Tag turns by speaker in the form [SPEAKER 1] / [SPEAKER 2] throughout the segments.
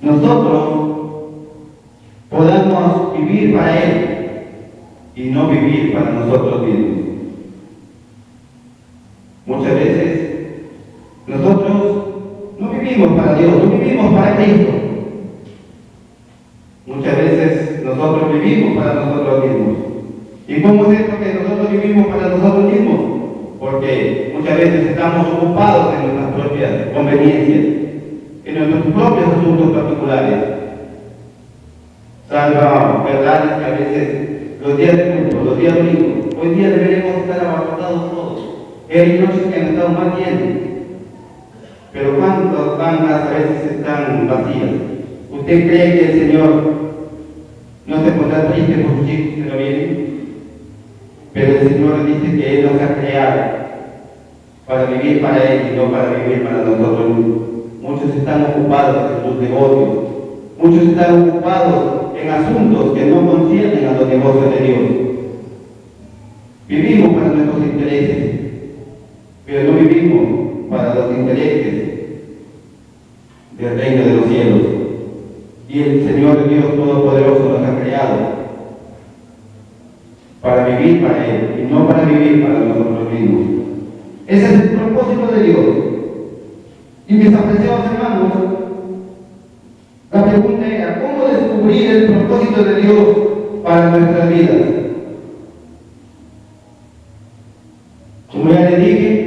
[SPEAKER 1] nosotros podamos vivir para Él y no vivir para nosotros mismos. Muchas veces nosotros no vivimos para Dios, no vivimos para Cristo. Muchas veces nosotros vivimos para nosotros mismos. ¿Y cómo es esto que nosotros vivimos para nosotros mismos? Porque muchas veces estamos ocupados en nuestras propias conveniencias, en nuestros propios asuntos particulares. Salva verdades que a veces los días de culto, los días domingos, hoy día deberemos estar abarrotados todos. Hay noches que han estado más llenas, pero ¿cuántas bancas a veces están vacías? ¿Usted cree que el Señor no se pondrá triste por sus hijos que no vienen? Pero el Señor dice que Él nos ha creado para vivir para Él y no para vivir para nosotros mismos. Muchos están ocupados en sus negocios, muchos están ocupados en asuntos que no conciernen a los negocios de Dios. Vivimos para nuestros intereses, pero no vivimos para los intereses del reino de los cielos. Y el Señor Dios Todopoderoso nos ha creado para vivir para Él y no para vivir para nosotros mismos. Ese es el propósito de Dios. Y mis apreciados hermanos, la pregunta era, ¿cómo descubrir el propósito de Dios para nuestras vidas? Como ya le dije,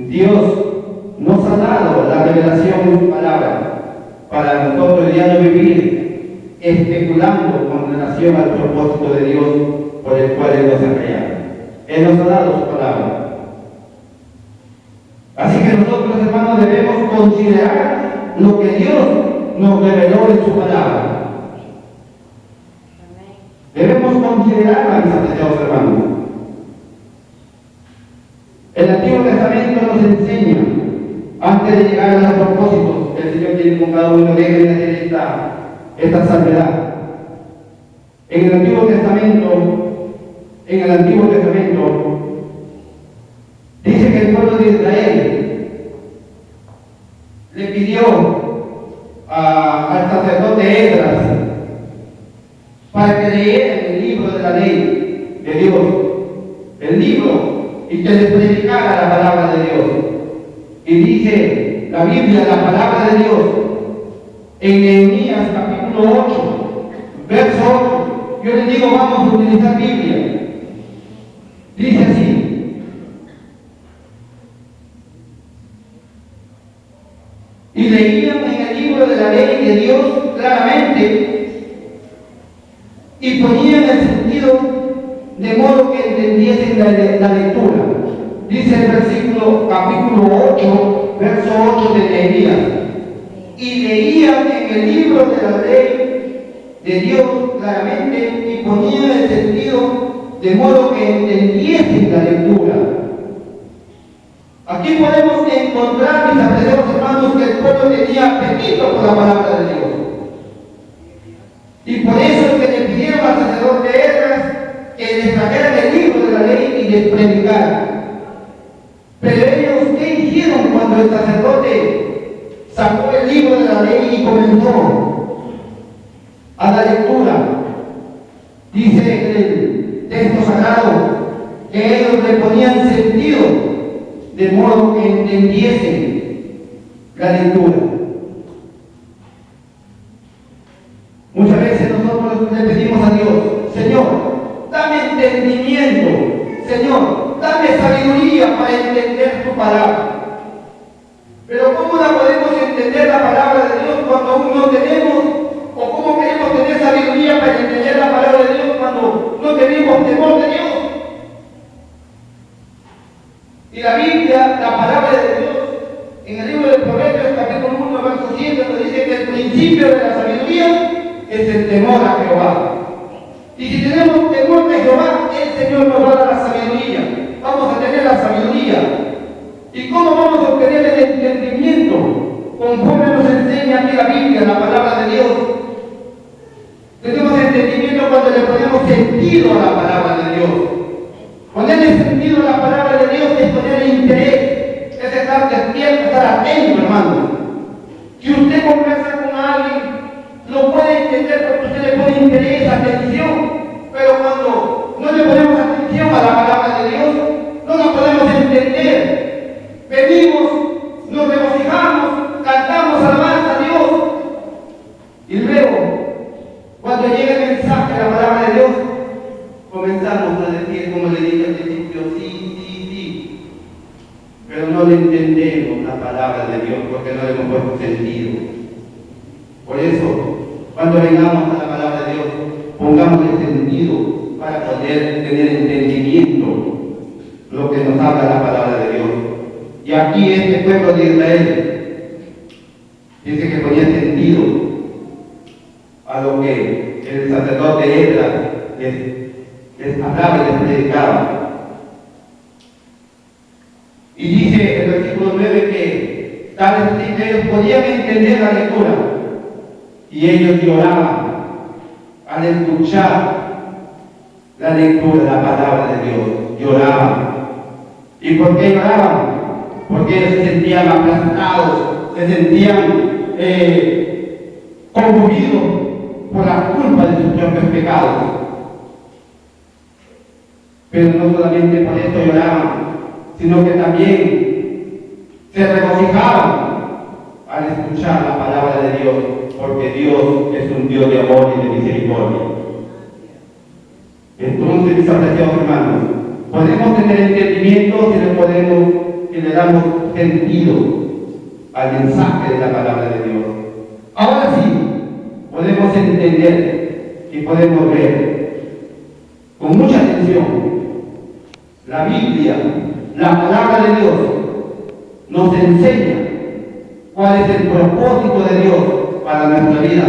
[SPEAKER 1] Dios nos ha dado la revelación en su palabra para nosotros ya no vivir especulando con relación al propósito de Dios por el cual Él nos ha creado. Él nos ha dado su palabra. Así que nosotros, hermanos, debemos considerar lo que Dios nos reveló en su palabra. Debemos considerar, mis apreciados hermanos. El Antiguo Testamento nos enseña, antes de llegar a los propósitos que el Señor tiene con cada uno de ellos, en hacer esta salvedad. En el Antiguo Testamento, dice que el pueblo de Israel le pidió al sacerdote Esdras para que leyera el libro de la ley de Dios, el libro, y que les predicara la palabra de Dios. Y dice la Biblia, la palabra de Dios, en Nehemías capítulo 8, verso 8, yo les digo, vamos a utilizar Biblia. Dice así: y leían en el libro de la ley de Dios claramente y ponían el sentido de modo que entendiesen la lectura. Dice el versículo, capítulo 8, verso 8 de Nehemías: y leían en el libro de la ley de Dios claramente y ponían el sentido de modo que entendiesen la lectura. Aquí podemos encontrar, mis apreciados hermanos, que el pueblo tenía apetito por la palabra de Dios. Y por eso es que le pidieron al sacerdote Esdras que les trajeran el libro de la ley y les predicaran. Pero ellos, ¿qué hicieron cuando el sacerdote sacó el libro de la ley y comenzó a la lectura? Dice el texto sagrado que ellos le ponían sentido de modo que entendiesen la lectura. Muchas veces nosotros le pedimos a Dios: Señor, dame entendimiento, Señor, dame sabiduría para entender tu palabra. Pero ¿cómo la podemos entender la palabra de Dios cuando aún no tenemos? ¿O cómo queremos tener sabiduría para entender la palabra de Dios cuando no tenemos temor de Dios? Y la Biblia, la palabra de Dios, en el libro de Proverbios, capítulo 1, verso 7, nos dice que el principio de la sabiduría es el temor a Jehová. Y si tenemos temor de Jehová, el Señor nos va a dar la sabiduría. Vamos a tener la sabiduría. ¿Y cómo vamos a obtener el entendimiento? Conforme nos enseña aquí la Biblia, la palabra de Dios. Tenemos entendimiento cuando le ponemos sentido a la palabra de Dios. Ponerle sentido a la palabra de Dios es ponerle interés, es estar despierto, estar atento, hermano. Si usted conversa con alguien lo puede entender porque usted le pone interés, atención, pero cuando no le ponemos atención a la palabra de Dios, no la podemos entender. Venimos, nos regocijamos, cantamos alabanza a Dios, y luego, cuando llega el mensaje de la palabra de Dios, comenzamos a decir, como le dije al principio, sí, pero no le entendemos la palabra de Dios porque no le hemos puesto sentido. Por eso, cuando vengamos a la palabra de Dios, pongamos el sentido para poder tener entendimiento lo que nos habla la palabra de Dios. Y aquí este pueblo de Israel dice que ponía sentido a lo que el sacerdote Esdras les hablaba y les predicaba. Y dice el versículo 9 que tal vez que ellos podían entender la lectura y ellos lloraban al escuchar la lectura de la palabra de Dios. Lloraban. ¿Y por qué lloraban? Porque ellos se sentían aplastados, se sentían conmovidos por la culpa de sus propios pecados. Pero no solamente por esto lloraban, sino que también se regocijaban al escuchar la palabra de Dios, porque Dios es un Dios de amor y de misericordia. Entonces, mis apreciados hermanos, podemos tener entendimiento si le damos sentido al mensaje de la palabra de Dios. Ahora sí, podemos entender y podemos ver con mucha atención la Biblia, la palabra de Dios, nos enseña cuál es el propósito de Dios para nuestra vida.